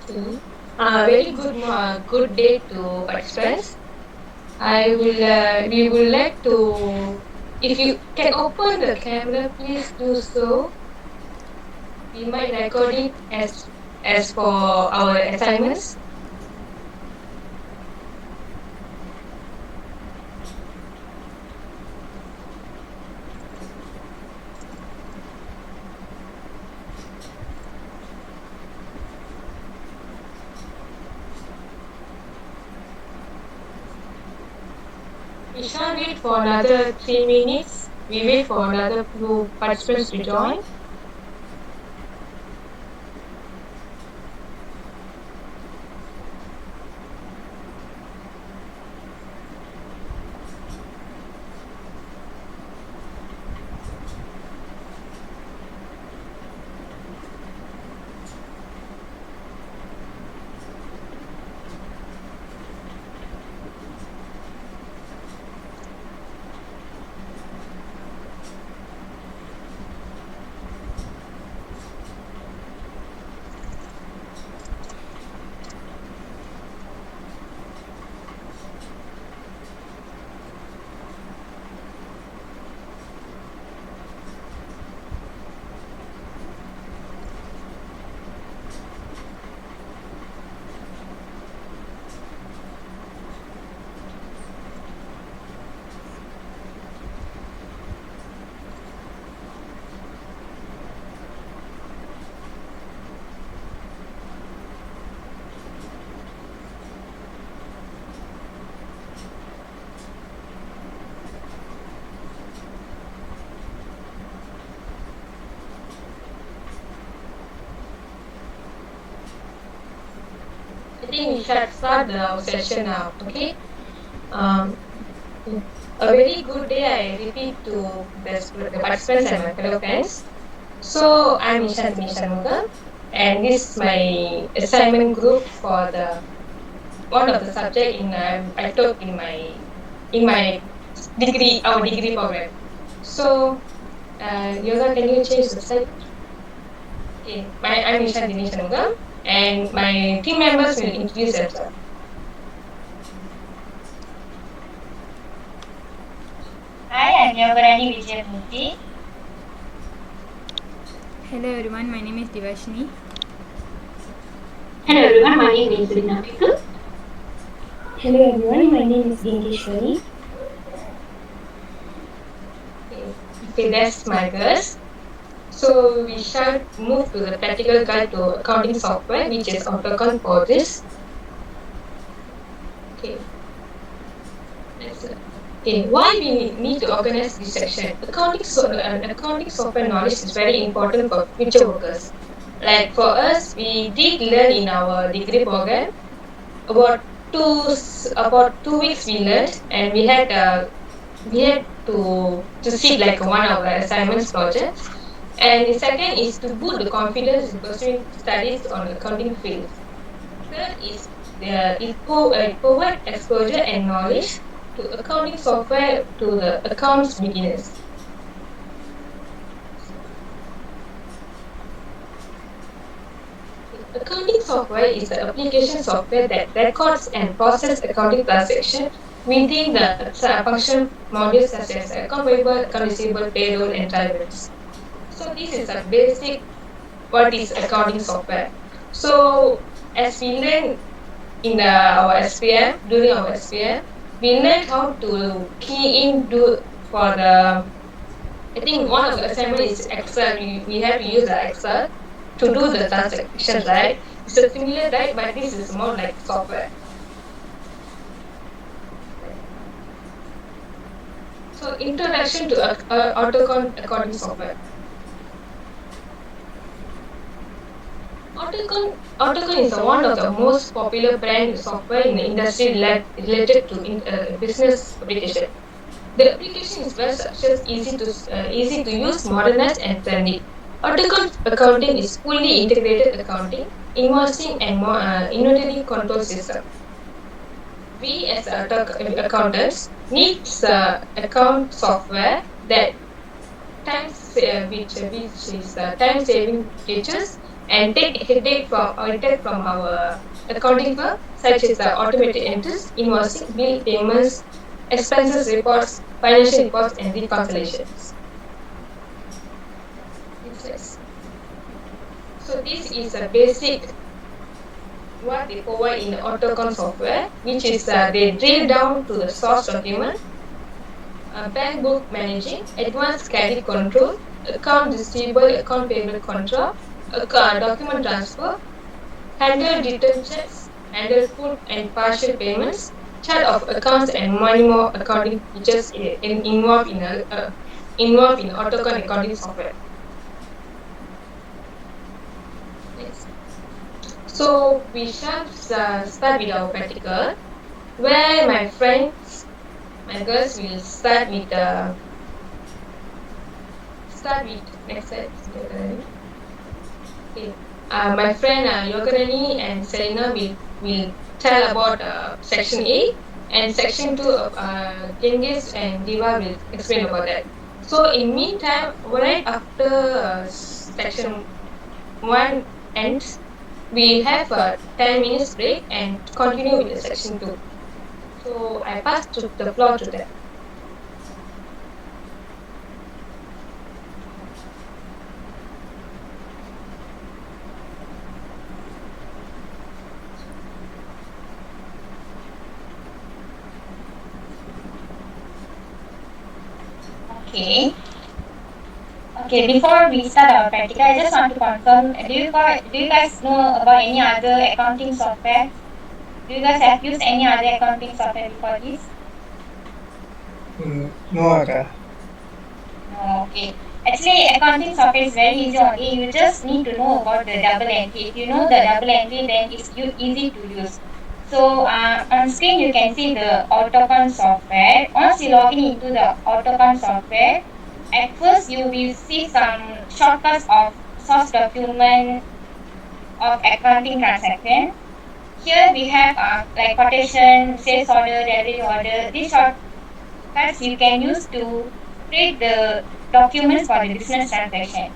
Okay. Very good day to participants. We would like to, if you can open the camera, please do so. We might record it as for our assignments. We shall wait for another 3 minutes. We wait for another few participants to join. I think we should start the session now. Okay. Um, a very good day. I repeat to the participants and my fellow friends. So I'm Nishantini Shanmugam, and this is my assignment group for the one of the subject in I took in my degree our degree program. So Yoga, can you change the slide? Okay, I'm Nishantini Shanmugam, and my team members will introduce themselves. Hi, I'm Yogarani Vijayamurthy. Hello everyone, my name is Divashini. Hello everyone, my name is Rina Pikul. Hello everyone, my name is Gengeshwari. Okay, that's my girls. So we shall move to the practical guide to accounting software, which is AutoCount for this. Okay. Okay, why we need to organize this section? Accounting software knowledge is very important for future workers. Like for us, we did learn in our degree program about 2 weeks we learned, and we had to sit like one of our assignments projects. And the second is to boost the confidence in pursuing studies on accounting field. Third is it provides exposure and knowledge to accounting software to the accounts beginners. Accounting software is the application software that records and processes accounting transactions within the function modules such as account payable, account receivable, payroll, and drivers. So this is a basic what is accounting software. So as we learn in our SPM, during our SPM, we learned how to key in for the, I think one of the assignment is Excel. We have to use the Excel to do the transaction, right? It's a similar, right? But this is more like software. So introduction to AutoCount accounting software. AutoCount is one of the most popular brand software in the industry related to business application. The application is well structured, easy to use, modernized, and trendy. AutoCount accounting is fully integrated accounting, invoicing, and inventory control system. We as accountants need account software that which is time saving features and take headache from our accounting firm, such as automated entries, invoicing, bill payments, expenses reports, financial reports, and reconciliations. So this is a basic what they provide in the AutoCon software, which is they drill down to the source document, bank book managing, advanced credit control, account receivable, account payable control, document transfer, handle return checks, handle full and partial payments, chart of accounts, and many more accounting features involved in AutoCon accounting software. So we shall start with our practical, where my girls will start with next slide. Okay. My friend Yoganani and Selena will tell about section A, and section 2 of Genghis and Diva will explain about that. So in meantime, right after section 1 ends, we have a 10 minutes break and continue with the section 2. So I pass the floor to them. Okay, before we start our practical, I just want to confirm, do you guys know about any other accounting software? Do you guys have used any other accounting software before this? No, Akka. No, okay. Actually, accounting software is very easy only. You just need to know about the double entry. If you know the double entry, then it's easy to use. So on screen, you can see the AutoCon software. Once you log in into the AutoCon software, at first you will see some shortcuts of source document of accounting transaction. Here we have like quotation, sales order, delivery order. These shortcuts you can use to create the documents for the business transaction.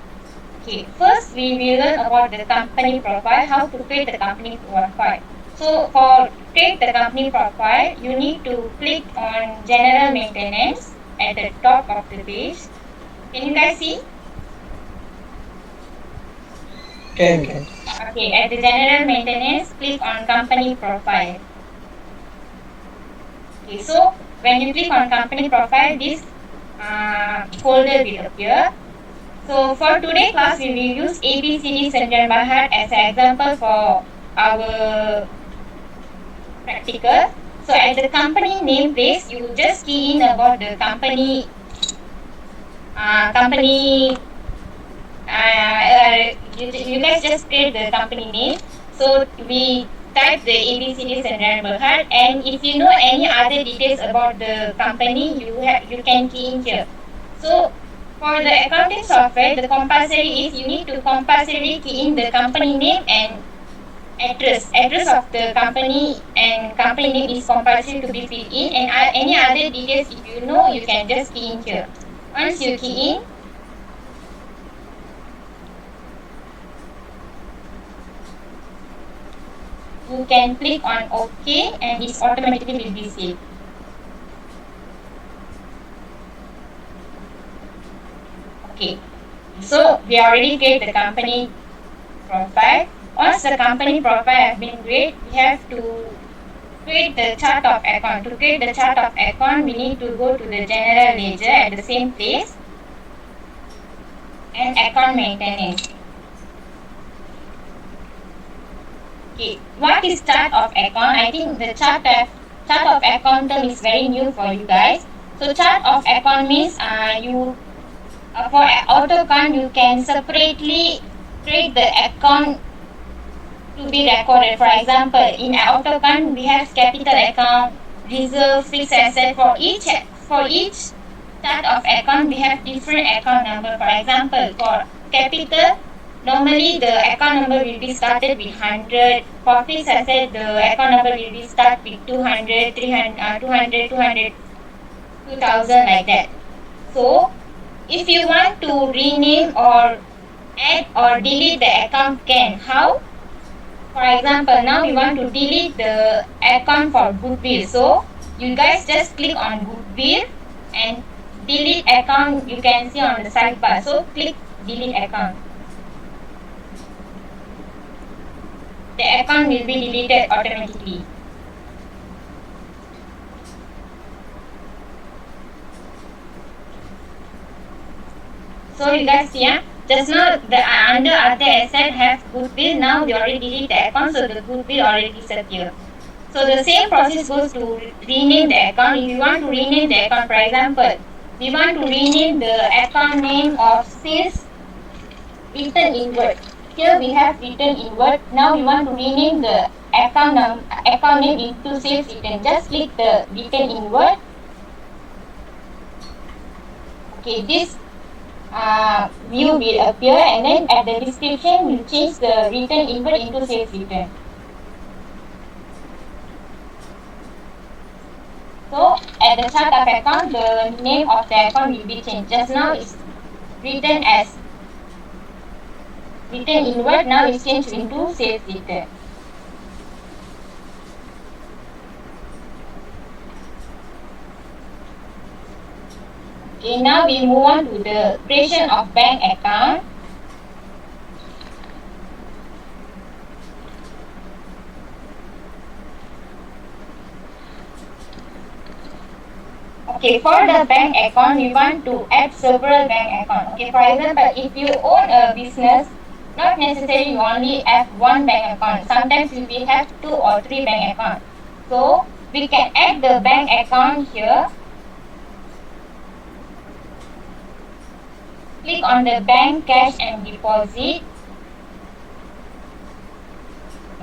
Okay, first we will learn about the company profile, how to create the company profile. So for create the company profile, you need to click on general maintenance at the top of the page. Can you guys see? Can. Okay, at the general maintenance, click on company profile. Okay, so when you click on company profile, this folder will appear. So for today's class, we will use ABCD Sanjan Bahar as an example for our practical. So at the company name place, you just key in about the company. You guys just create the company name. So we type the ABCD Sanjan Bahar, and if you know any other details about the company, you can key in here. So for the accounting software, the compulsory is you need to compulsory key in the company name and address of the company, and company name is compulsory to be filled in, and any other details if you know, you can just key in here. Once you key in, you can click on OK, and it automatically will be saved. Okay, so we already created the company profile. Once the company profile has been created, we have to create the chart of account. To create the chart of account, we need to go to the general ledger at the same place and account maintenance. Okay, what is chart of account? I think the chart of account term is very new for you guys. So chart of account means for AutoCon you can separately create the account to be recorded. For example, in AutoCon we have capital account, reserve, fixed asset. For each chart of account we have different account number. For example, for capital, normally the account number will be started with 100. For fixed asset, the account number will be start with 200, 300, 200, 200, 2000, like that. So if you want to rename or add or delete the account can. How? For example, now we want to delete the account for Goodwill. So you guys just click on Goodwill and delete account. You can see on the sidebar. So click delete account. The account will be deleted automatically. So you guys see, just now the under other asset have Goodwill. Now they already delete the account, so the Goodwill already disappear. So the same process goes to rename the account. If you want to rename the account, for example, we want to rename the account name of sales written in Word. Here we have written in Word. Now we want to rename the account name into sales written. Just click the written in Word. Okay, this view will appear, and then at the description we'll change the written in Word into sales written. So at the chart of account, the name of the account will be changed. Just now it's written as written in Word, now it's changed into sales written. Okay, now we move on to the creation of bank account. Okay, for the bank account, we want to add several bank accounts. Okay, for example, if you own a business, not necessarily you only have one bank account. Sometimes you will have 2 or 3 bank accounts. So we can add the bank account here. Click on the bank cash and deposit.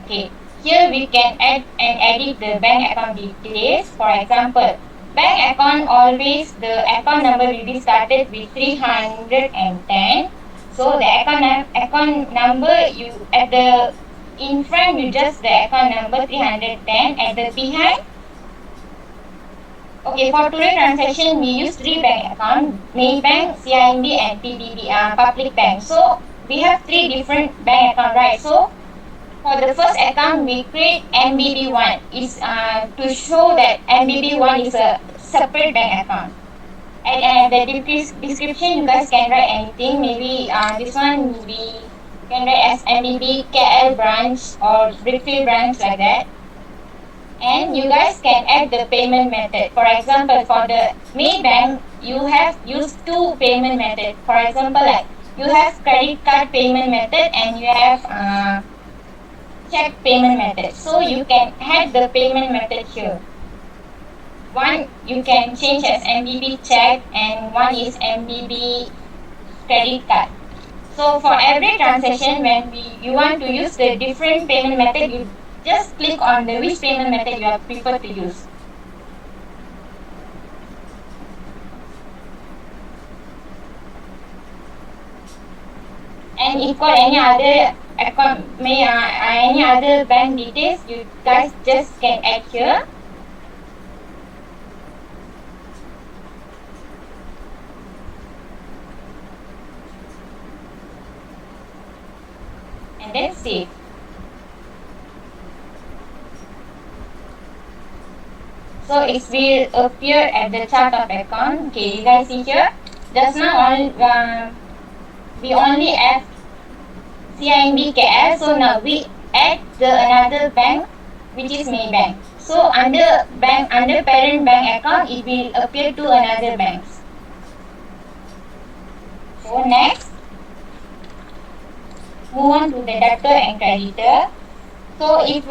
Okay, here we can add and edit the bank account details. For example, bank account always the account number will be started with 310. So the account number you at the in front you just the account number 310, at the behind. Okay, for today transaction we use 3 bank account: Maybank, CIMB and PBB, public bank. So we have 3 different bank account, right? So for the first account we create MBB1 is to show that MBB1 is a separate bank account. And at the description you guys can write anything. Maybe this one we can write as MBB KL branch or Brickfield branch, like that. And you guys can add the payment method. For example, for the Maybank, you have used 2 payment methods. For example, like you have credit card payment method and you have check payment method. So you can add the payment method here. One you can change as MBB check and one is MBB credit card. So for every transaction, when you want to use the different payment method, you just click on the which payment method you prefer to use. And if for any other account, any other bank details, you guys just can add here. And then save. So it will appear at the chart of account. Okay, you guys see here. Just now we only have CIMB KL. So now we add another bank, which is Maybank. So under parent bank account, it will appear to another banks. So next, move on to the debtor and creditor. So if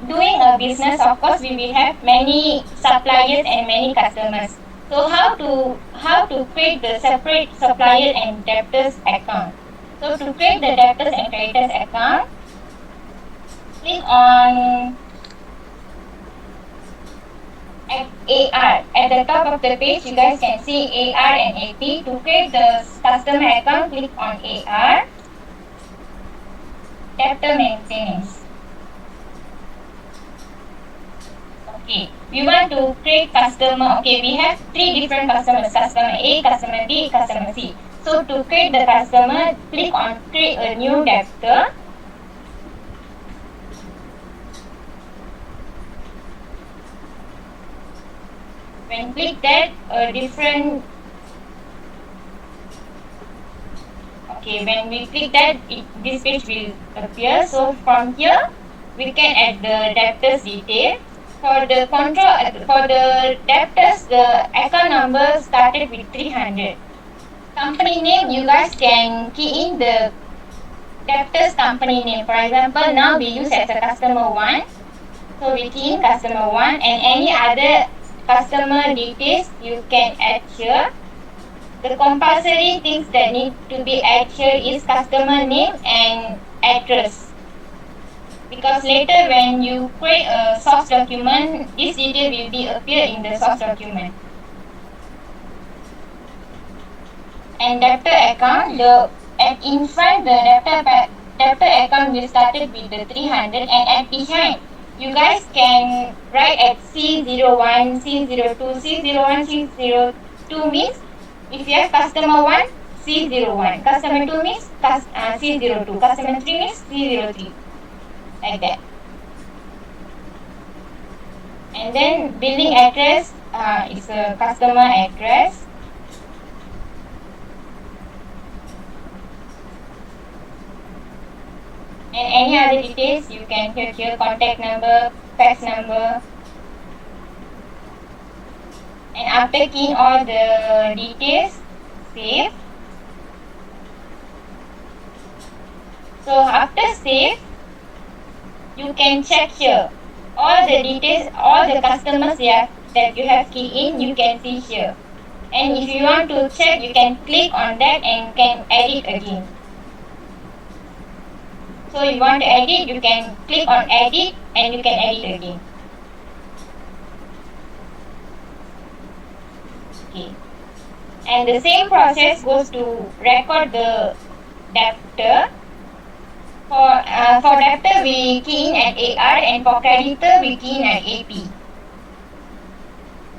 doing a business, of course we will have many suppliers and many customers. So how to create the separate supplier and debtors account? So to create the debtors and creditors account, click on AR. At the top of the page, you guys can see AR and AP. To create the customer account, click on AR. Debtor maintenance. Okay. we want to create customer. Okay, we have three different customers: customer A, customer B, customer C. So to create the customer, click on create a new debtor. When click that, a different. Okay, when we click that, this page will appear. So from here, we can add the debtors detail. For the debtors, the account number started with 300. Company name, you guys can key in the debtors company name. For example, now we use as a customer 1. So we key in customer 1, and any other customer details you can add here. The compulsory things that need to be added here is customer name and address. Because later when you create a source document, this detail will be appear in the source document. And debtor account, in front the debtor account will started with the 300, and at behind you guys can write at C01, C02, C01, C02 means if you have customer 1, C01, customer 2 means C02, customer 3 means C03, like that. And then billing address is a customer address. And any other details you can here, contact number, fax number. And after keying all the details, save. So after save, you can check here. All the details, all the customers that you have keyed in, you can see here. And if you want to check, you can click on that and can edit again. So you want to edit, you can click on edit and you can edit again. Okay. And the same process goes to record the debtor. For debtor we key in at AR, and for creditor we key in at AP.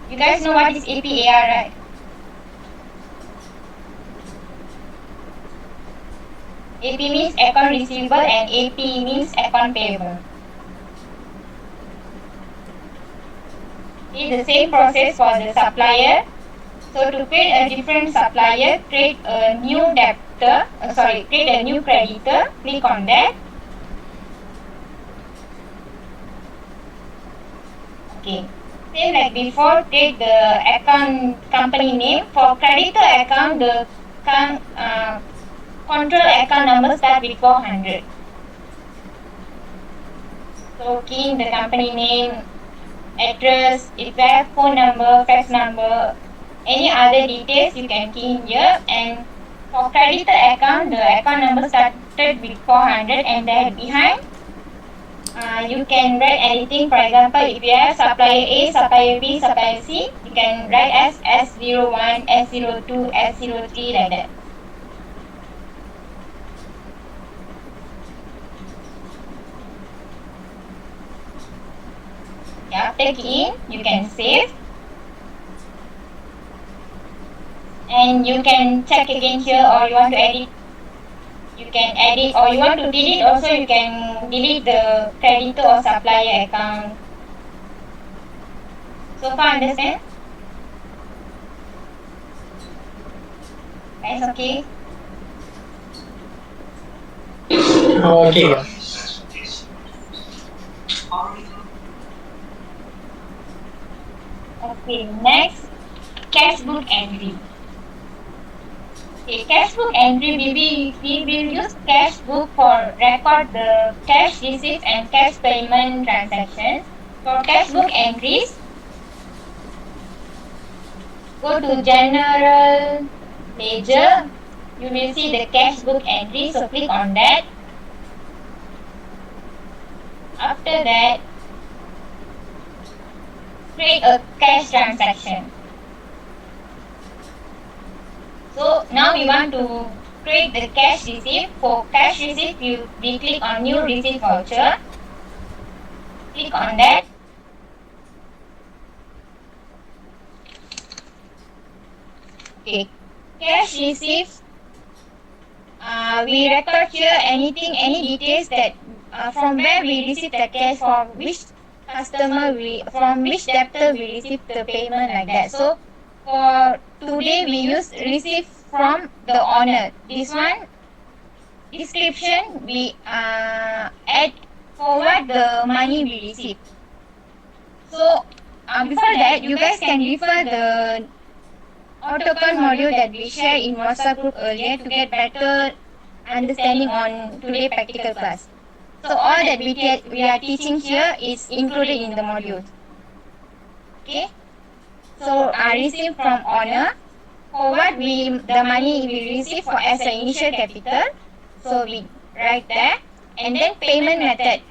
You guys know what is APAR, right? AP means account receivable and AP means account payable. It's the same process for the supplier. So to create a different supplier, create a new create a new creditor, click on that. Okay. Same like before, create the account company name. For creditor account, the control account number start with 400. So key in the company name, address, if you have phone number, fax number, any other details you can key in here. And for creditor account, the account number started with 400, and then behind you can write anything. For example, if you have supplier A, supplier B, supplier C, you can write as S01, S02, S03, like that. After key in, you can save. And you can check again here, or you want to edit, you can edit, or you want to delete also, you can delete the creditor or supplier account. So far, understand? Guys, okay? Okay. Okay, next, cash book entry. Okay, cash book entry, we will use cash book for record the cash receipts and cash payment transactions. For cash book entries, go to general ledger, you will see the cash book entry, so click on that. After that, create a cash transaction. So now we want to create the cash receipt. For cash receipt, we click on new receipt voucher. Click on that. Okay. Cash received. We record here any details that from where we receive the cash, from which from which debtor we receive the payment, like that. So for today we use receive from the owner. This one description we add for what the money we receive. So before that, you guys can refer the AutoCAD module that we shared in WhatsApp group earlier to get better understanding on today practical class. So all that we are teaching here is included in the module. Okay. So I receive from owner. For what the money we receive for as an initial capital. So we write that. And then payment method.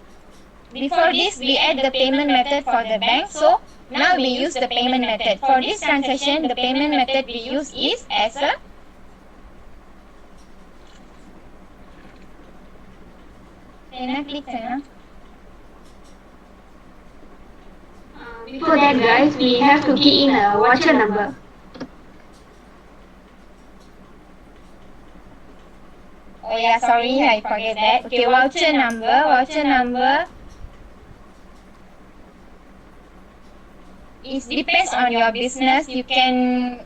Before this, we add the payment method for the bank. So now we use the payment method. For this transaction, the payment method we use is as a Before that, guys, we have to key in a voucher number. Oh yeah, sorry, I forget that. Okay, voucher number. Voucher number it depends on your business. You can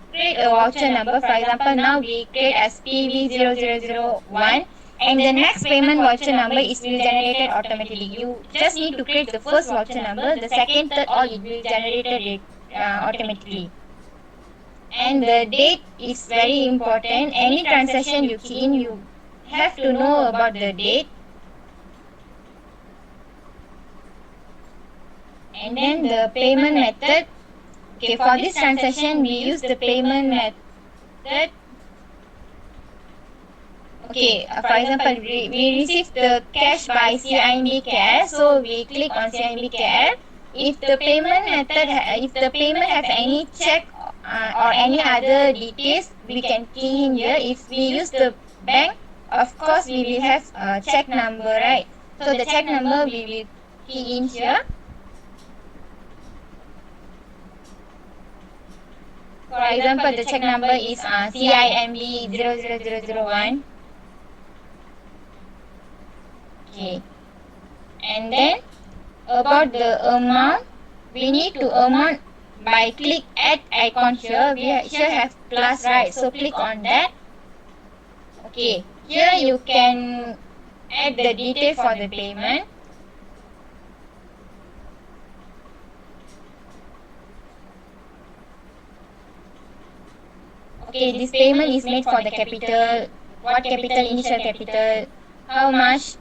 create a voucher number. For example, now we create as PV0001, and the next payment voucher number is will generated automatically. You just need to create the first voucher number. The second, third, all it will generated automatically. And the date is very important. Any transaction you key in, you have to know about the date. And then the payment method. Okay, for this transaction, we use the payment method. Okay, for example, we receive the cash by CIMB Care, so we click on CIMB Care. If the payment method, if the payment have any check or any other details, we can key in here. If we use the bank, of course we will have a check number, right? So the check number we will key in here. For example, the check number is CIMB 00001. Okay. And then about the amount, we need to amount by click add icon here. We here have plus, right? So click on that. Okay. Here you can add the detail for the payment. Okay, this payment is made for the capital. What capital? Initial capital. How much?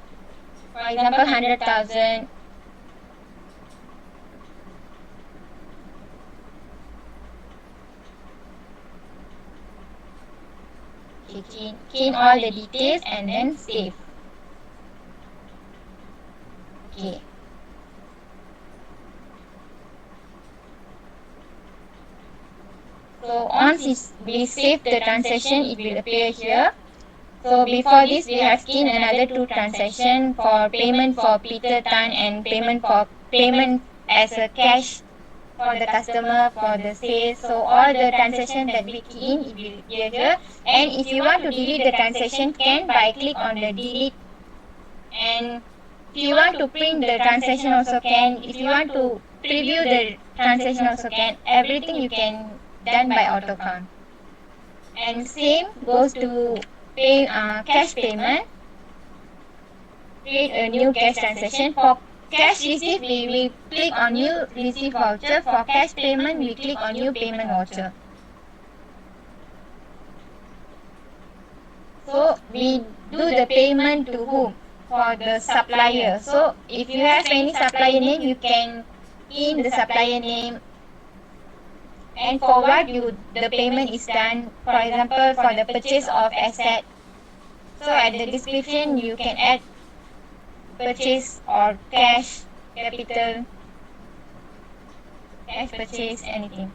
For example, 100,000. Okay, key in all the details and then save. Okay. So once we save the transaction, it will appear here. So before this, we have keyed another two transactions for payment for Peter Tan and payment as a cash for the customer for the sales. So all the transactions that we key in, it will appear here. And if you want to delete the transaction, can by click on the delete. And if you want to print the transaction also can. If you want to preview the transaction also can. Everything you can done by AutoCAD. And same goes to cash payment. Create a new cash transaction. For cash receipt, we click on new receipt voucher. For cash payment, we click on new payment voucher. So we do the payment to whom? For the supplier. So if you have any supplier name, you can key in the supplier name. And for what the payment is done, for example, for the purchase of asset. So at the description, you can add purchase or cash, capital, cash purchase, anything.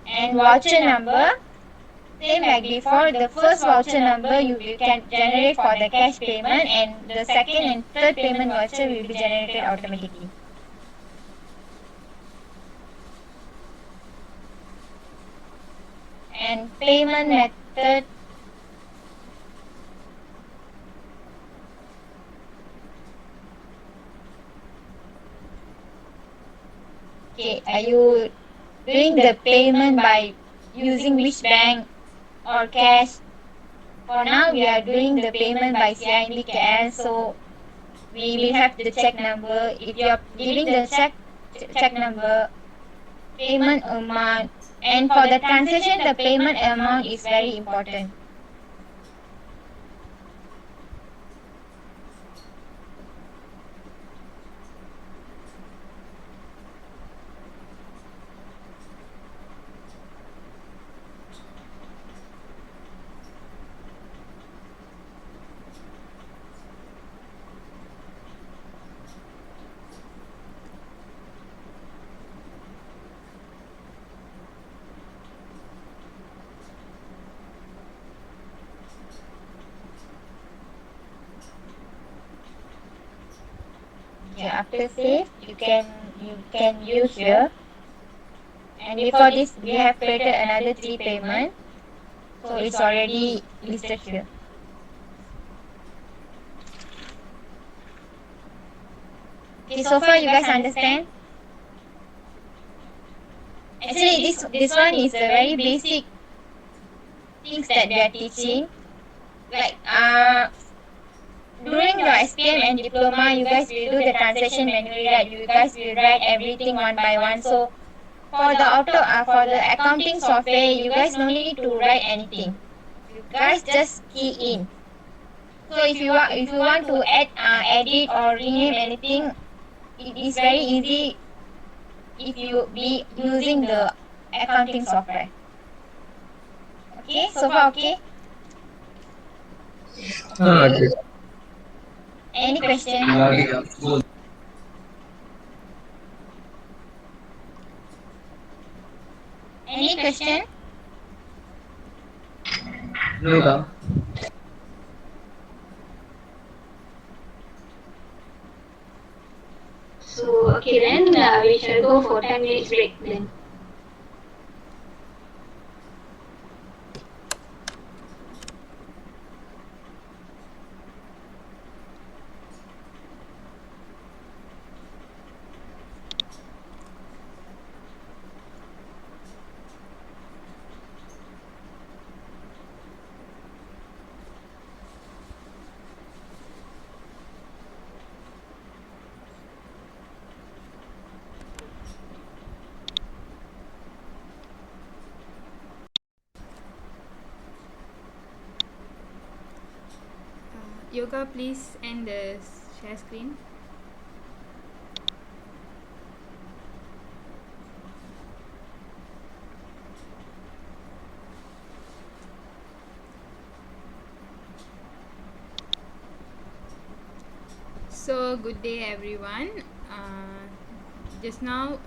And voucher number, same like before, the first voucher number you can generate for the cash payment, and the second and third payment voucher will be generated automatically. and payment method. Okay, are you doing the payment by using which bank or cash? For now, we are doing the payment by CIMB Cash, so we will have the check number. If you are giving the check number, payment amount, and for the transaction, the payment amount is very important. Okay, after save, you can use here. And before this, we have created another 3 payment, so it's already listed here. Okay, so far you guys understand? Actually, this one is a very basic things that we are teaching. Like during your SPM and diploma, you guys will do the transaction manually, right? You guys will write everything one by one. So for the accounting software, you guys no need to write anything. You guys just key in. So if you want to add, edit or rename anything, it is very easy if you be using the accounting software. Okay, so far okay. Okay. Any question? Okay. Any question? No, ka. So, okay, then we shall go for 10 minutes break then. Yoga, please end the share screen. So good day everyone. Just now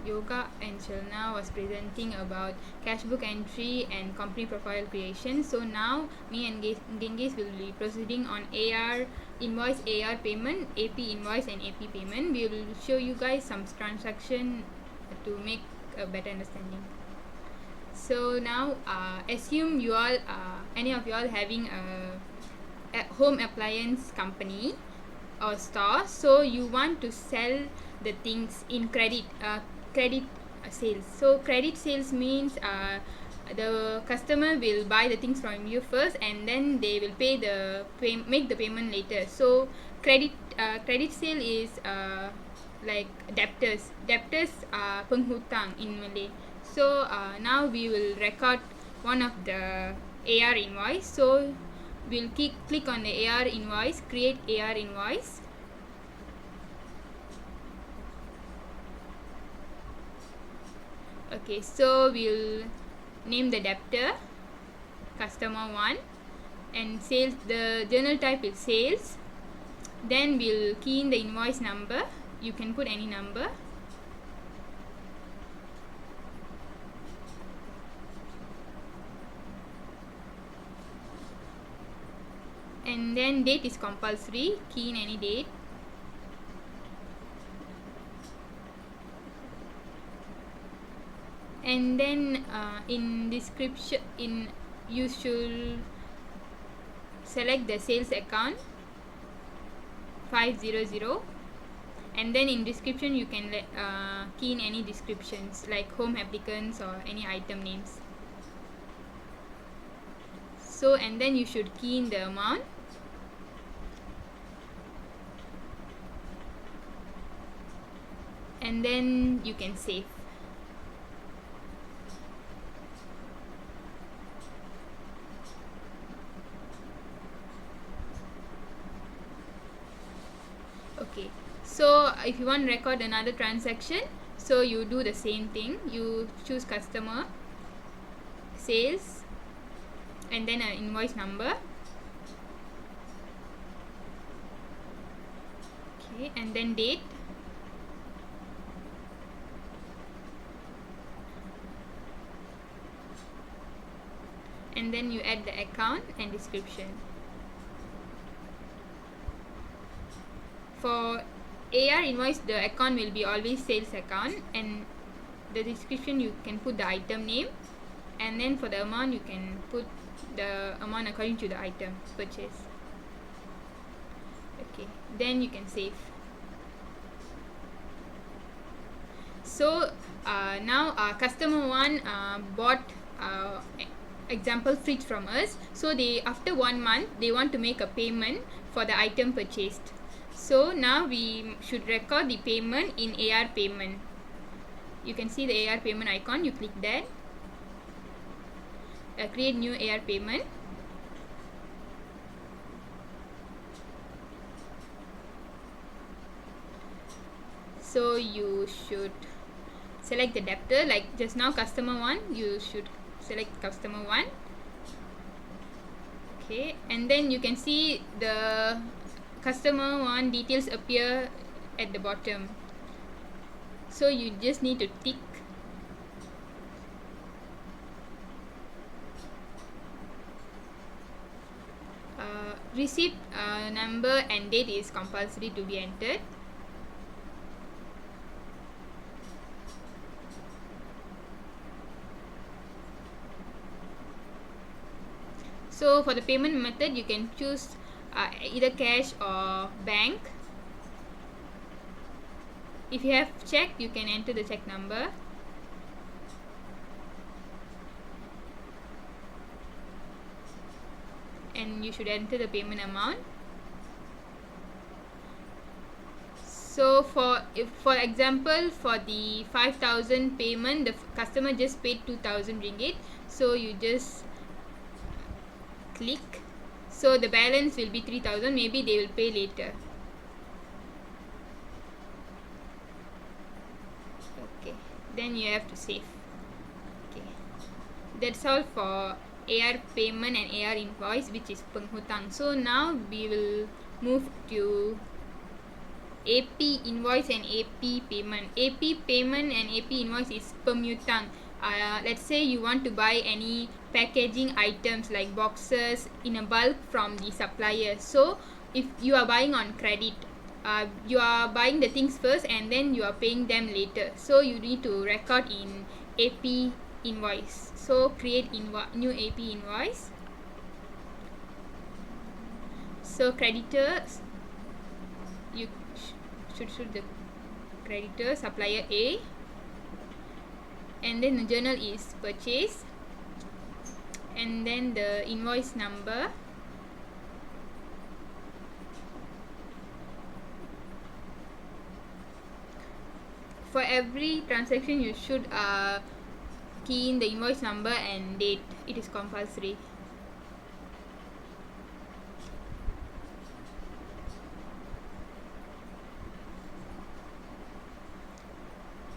Yoga and Shalna was presenting about cash book entry and company profile creation. So now me and Genghis will be proceeding on AR invoice, AR payment, AP invoice and AP payment. We will show you guys some transaction to make a better understanding. So now assume you all any of you all having a home appliance company or store, so you want to sell the things in credit sales. So credit sales means the customer will buy the things from you first and then they will make the payment later. So credit sale is like debtors are penghutang in Malay. So now we will record one of the AR invoice. So we'll click on the AR invoice, create AR invoice. Okay, so we'll name the debtor customer 1 and sales, the journal type is sales. Then we'll key in the invoice number. You can put any number. And then date is compulsory, key in any date. and then in description you should select the sales account 500, and then in description you can key in any descriptions like home applicants or any item names. So and then you should key in the amount, and then you can save. Okay, so if you want to record another transaction, so you do the same thing. You choose customer, sales, and then an invoice number. Okay, and then date. And then you add the account and description. For AR invoice, the account will be always sales account, and the description you can put the item name, and then for the amount you can put the amount according to the item purchase. Okay, then you can save. So now customer 1 bought example fridge from us, so they after 1 month they want to make a payment for the item purchased. So now we should record the payment in AR payment. You can see the AR payment icon, you click that, create new AR payment. So you should select the debtor, like just now customer 1, you should select customer 1. Okay, and then you can see the customer 1 details appear at the bottom. So you just need to tick receipt number and date is compulsory to be entered. So for the payment method you can choose either cash or bank. If you have check, you can enter the check number. And you should enter the payment amount. So for example, for the 5,000 payment, the customer just paid 2,000 ringgit. So you just click. So the balance will be 3,000. Maybe they will pay later. Okay. Then you have to save. Okay. That's all for AR payment and AR invoice, which is penghutang. So now we will move to AP invoice and AP payment. AP payment and AP invoice is pemutang. Let's say you want to buy any packaging items like boxes in a bulk from the supplier. So if you are buying on credit, you are buying the things first and then you are paying them later. So you need to record in AP invoice. So create new AP invoice. So creditors, you should the creditor, supplier A, and then the journal is purchase, and then the invoice number, for every transaction you should key in the invoice number and date. It is compulsory.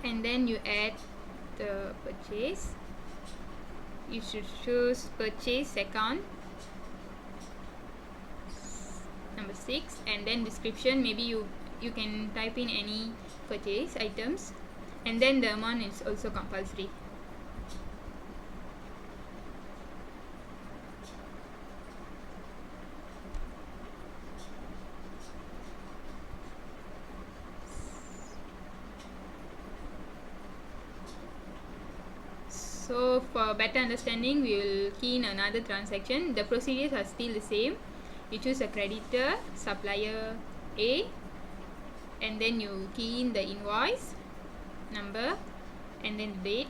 And then you add the purchase. You should choose purchase account number 6, and then description. Maybe you can type in any purchase items, and then the amount is also compulsory. So for better understanding, we will key in another transaction. The procedures are still the same. You choose a creditor, supplier A, and then you key in the invoice number and then the date.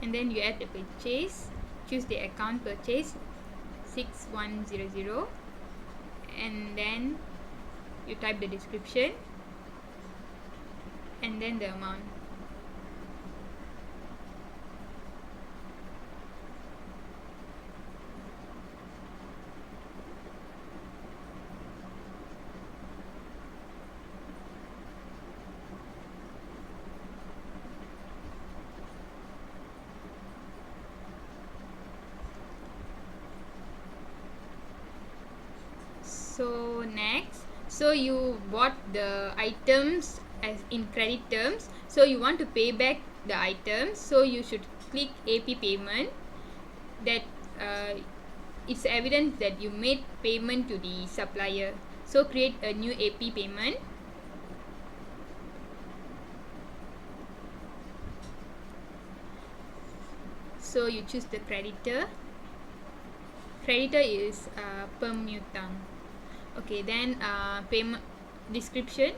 And then you add the purchase, choose the account purchase 6100, and then you type the description and then the amount. So next, so you bought the items as in credit terms, so you want to pay back the items, so you should click AP payment. That it's evident that you made payment to the supplier, so create a new AP payment. So you choose the creditor. Creditor is Permutang. Okay, then payment description.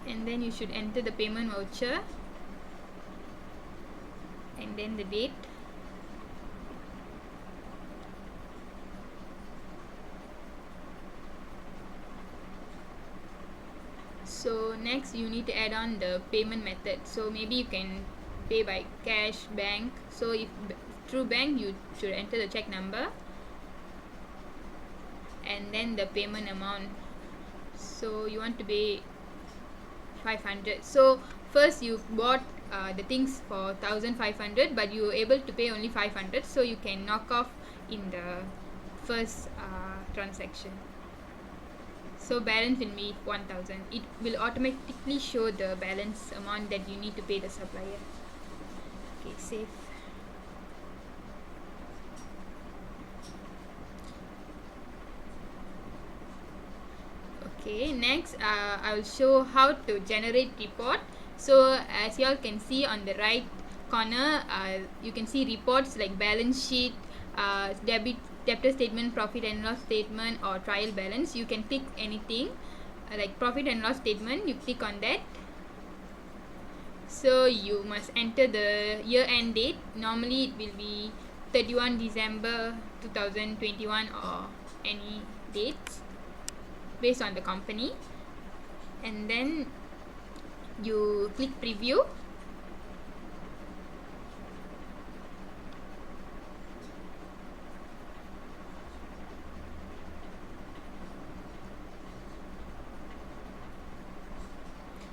And then you should enter the payment voucher and then the date. So next you need to add on the payment method. So maybe you can pay by cash, bank. So if through bank, you should enter the check number and then the payment amount. So you want to pay 500. So first you bought the things for 1500, but you were able to pay only 500, so you can knock off in the first transaction. So balance will be 1000. It will automatically show the balance amount that you need to pay the supplier. Okay, save. Okay, next I will show how to generate report. So as you all can see on the right corner, you can see reports like balance sheet, debtor statement, profit and loss statement, or trial balance. You can click anything like profit and loss statement. You click on that. So you must enter the year end date. Normally it will be 31 December 2021 or any dates based on the company, and then you click preview.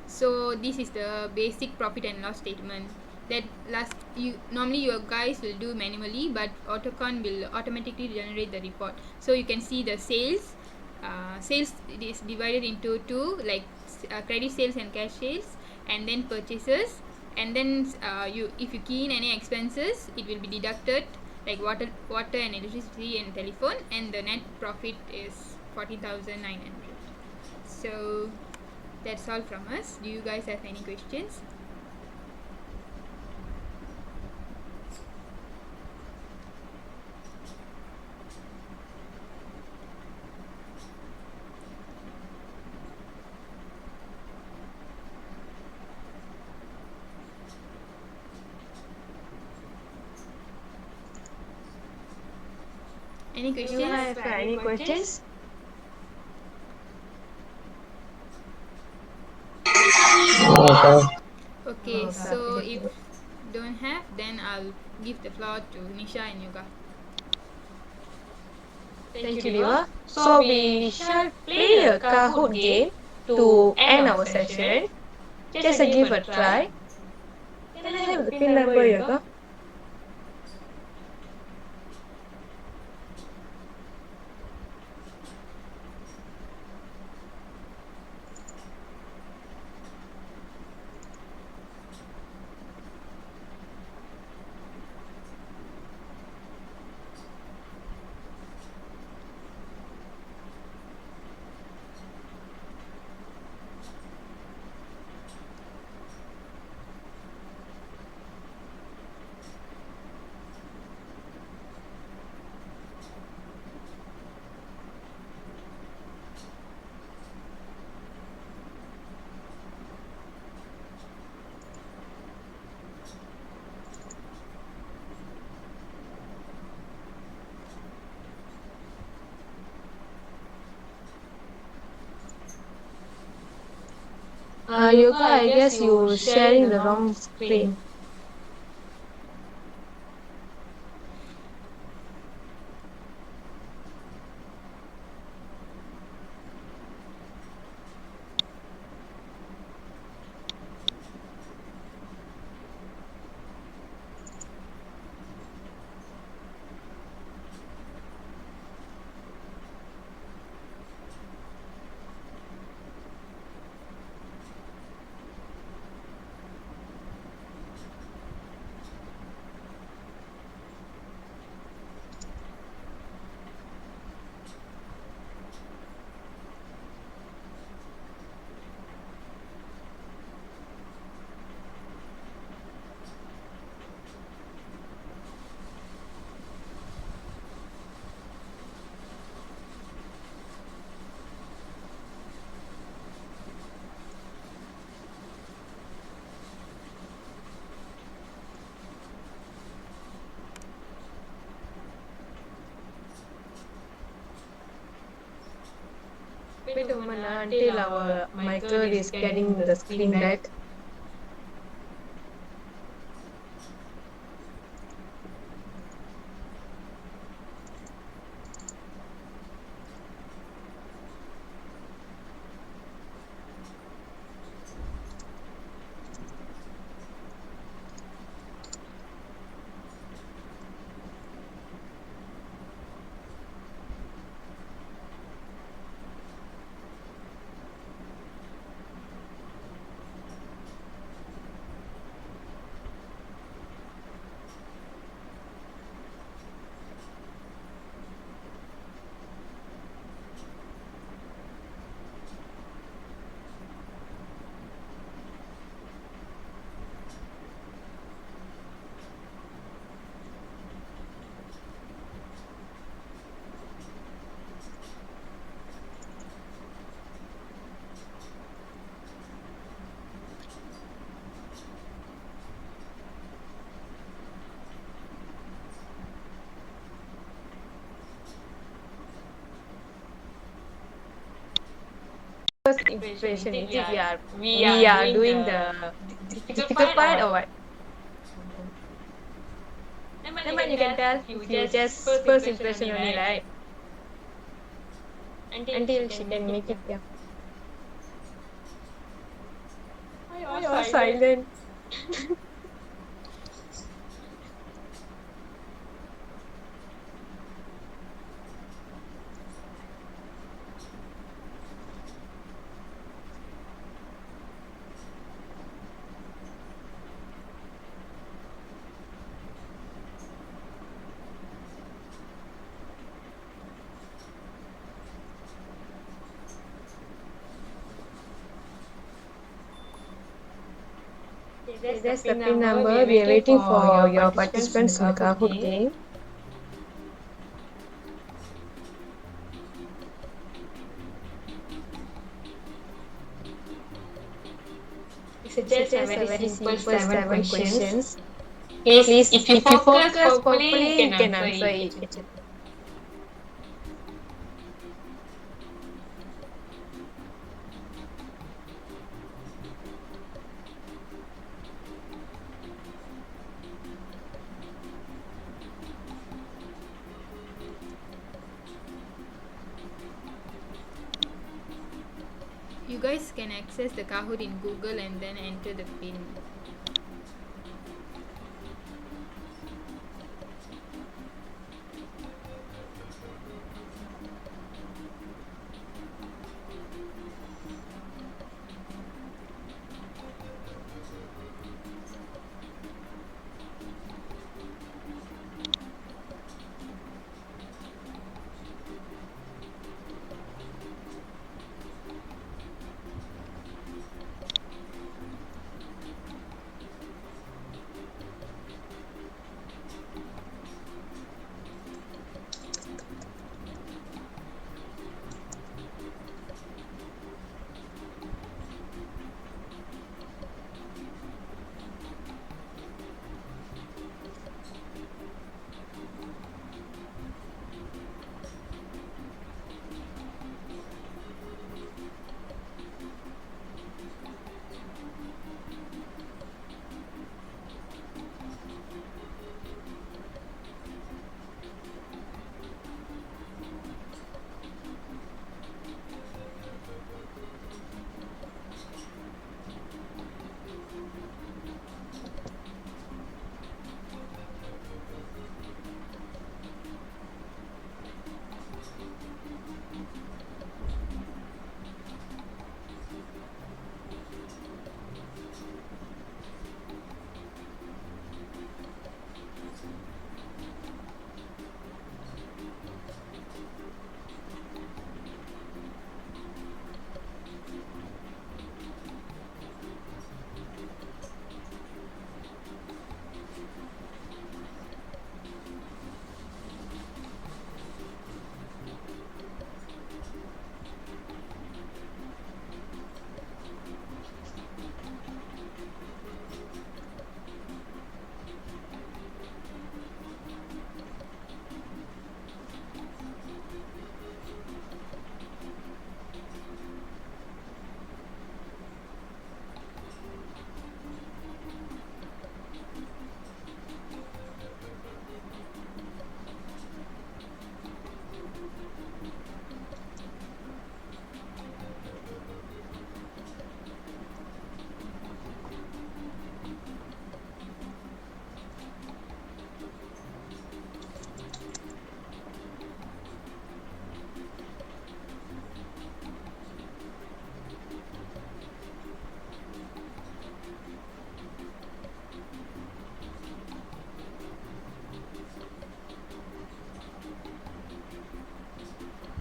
So this is the basic profit and loss statement that normally you guys will do manually, but AutoCon will automatically generate the report. So you can see the sales. Sales is divided into two, like credit sales and cash sales, and then purchases, and then if you key in any expenses, it will be deducted, like water and electricity and telephone, and the net profit is 40,900. So that's all from us. Do you guys have any questions? Any questions? Do you have any questions? Okay, so if don't have, then I'll give the floor to Nisha and Yoga. Thank you, Diva. So we shall play a Kahoot game to end our session. Just give a try. Can I have the pin number, Yoga? Yoga, I guess you sharing the wrong screen. Wait a moment until our Michael is getting the screen back. First impression is it we are doing the difficult part or what? Never mind, you can tell if you just first impression only, right? Until she can make it, yeah. Why you all silent? That's the pin number. We are waiting for your participants in the Kahoot game. It's just a very simple 7 questions. Please, if you focus properly, you can answer it. You guys can access the Kahoot in Google and then enter the pin.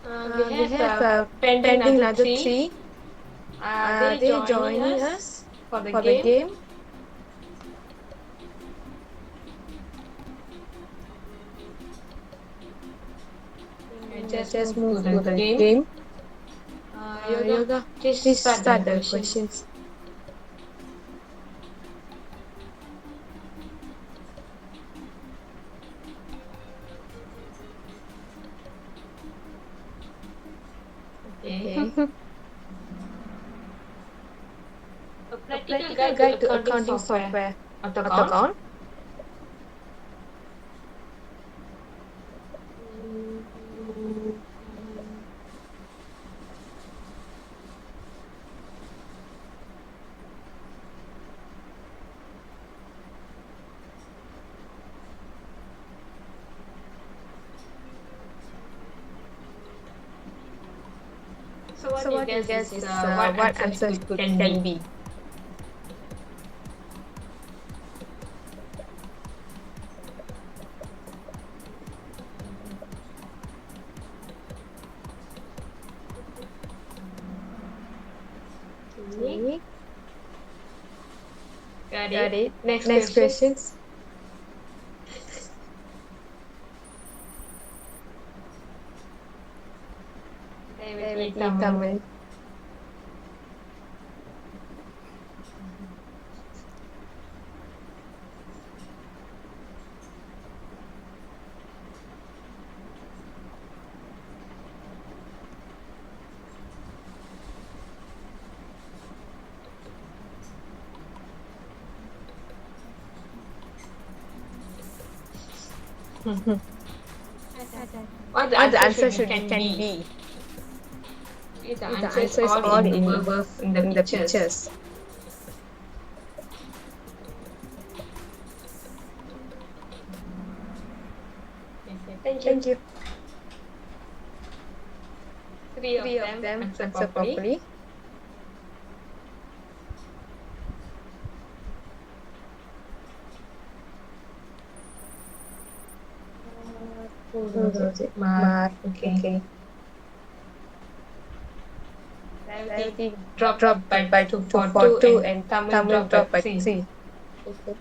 We have pending pending another another three. three. Are they They joining joining us us for the for the game? game. Just Just move move to to the the game. game. Yoga, Yoga, please please start start the the questions. questions. Okay. Okay. A A practical practical guide to guide to accounting accounting software. software. Autocount. Autocount. So what So do you what you guess guess is is what what answer answers can can be? be? Okay. Okay. Got Got it. it. Next Next questions. questions. Bear with Bear me, with me, Tamil. Tamil. What the What the answer answer should be should be can can be? be? Okay, the The answer is answer is all all in in above above in the in the pictures. pictures. Okay, thank you. Thank you. Three of Three of them them answer answer properly. properly. Who Who knows it? knows it? Mark. Mark. Okay. Okay. Revati Rarity dropped dropped by by two two for for two two and and Tamil Tamil dropped by dropped by three. three. Okay.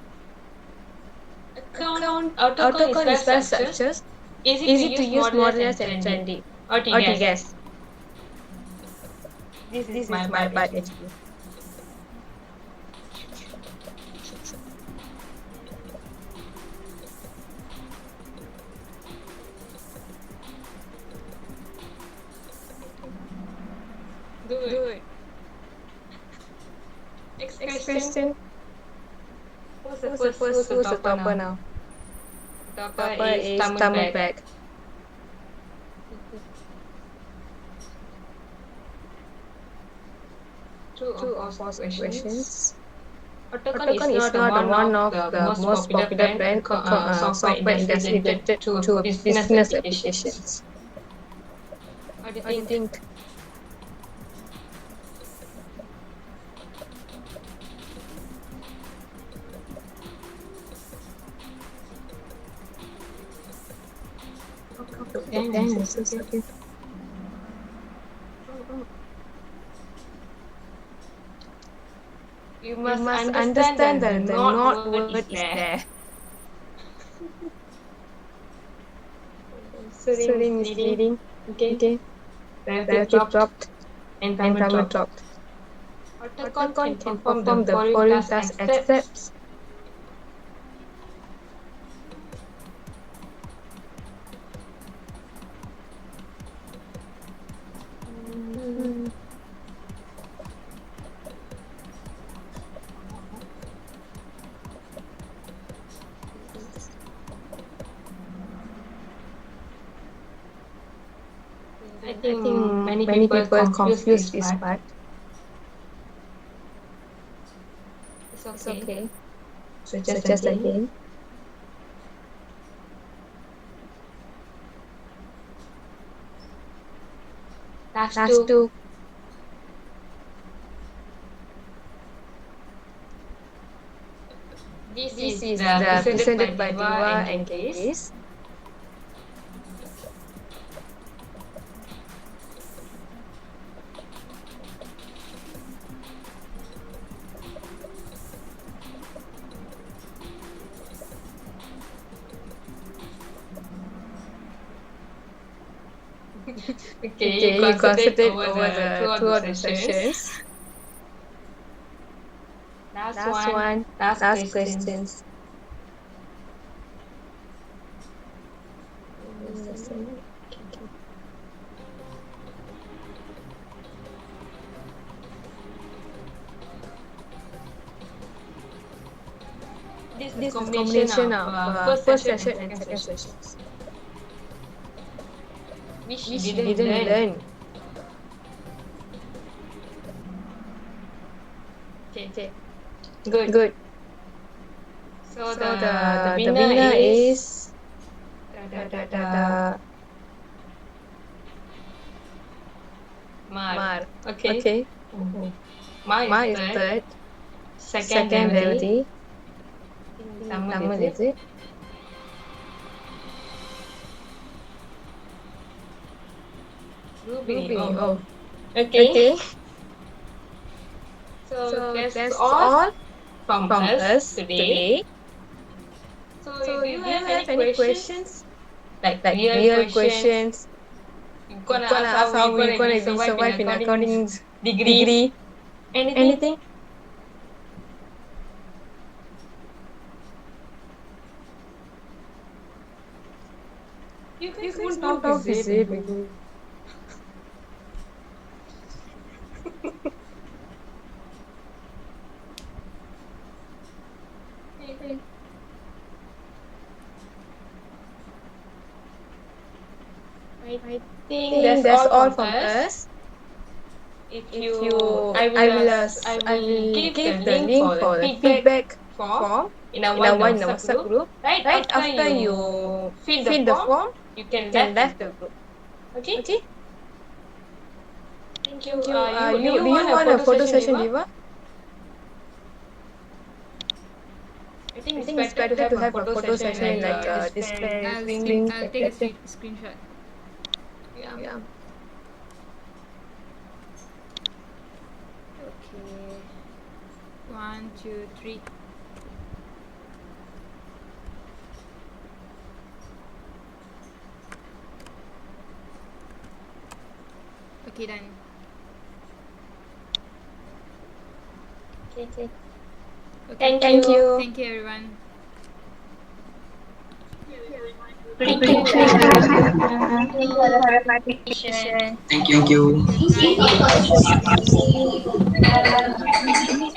Account Account autocon is autocon well is well structured, structured, easy to easy to use, use, modernized and modernized and trendy. trendy. What do you What do you guess? guess? This is This my is my part part actually. actually. Good. Good. Next Next question. question. Who's the Who's the first? Who's first? the Who's the topper topper now? now? Topper Topper is is Tamil Tamil bag. bag. True or True or false false questions. questions? Autocon is Autocon is not not one one of of the the most most popular popular brand brand software software industry industry related related to to business business applications. applications. What do you What do you think? think? Ten Ten answers, answers, okay. okay. You You must must understand understand that the that the not not word word is is there. there. Surin is Surin is leading. leading. Okay. Okay. Relative Relative dropped dropped and and Tamil Tamil dropped. dropped. Autocon Autocon can can perform the perform the following following tasks and tasks and steps. steps. Mm, I I think think many many people people confuse confuse this this part. part. It's It's okay. okay. So So just just again. again. Last Last two. two. This This is is the the presented presented by by Diva Diva and and Genghis. Genghis. Okay, you concentrate over the throughout the sessions. Last one, last questions. This is combination of first session and second sessions. Which you didn't learn. Okay. Good. So the winner is Mar. Okay. Mar is third. Second Revati. Tamil is it? Ruby. Oh. Okay. So that's all from us today. So do you have any questions? Like real questions? You're gonna ask how we're gonna be survive in accounting degree? Anything? You guys won't talk, is it? I think that's all from us. If you, I will give the link for the feedback form in a WhatsApp group. Right after you fill the form, you can left the group. Okay. Thank you. Do you want a photo session, Diva? I think it's better to have a photo session like display. I'll take a screenshot. Yeah. Okay. 1, 2, 3. Okay, done. Okay. Okay. Thank you. Thank you, everyone. Thank you for the participation. Thank you. Bye.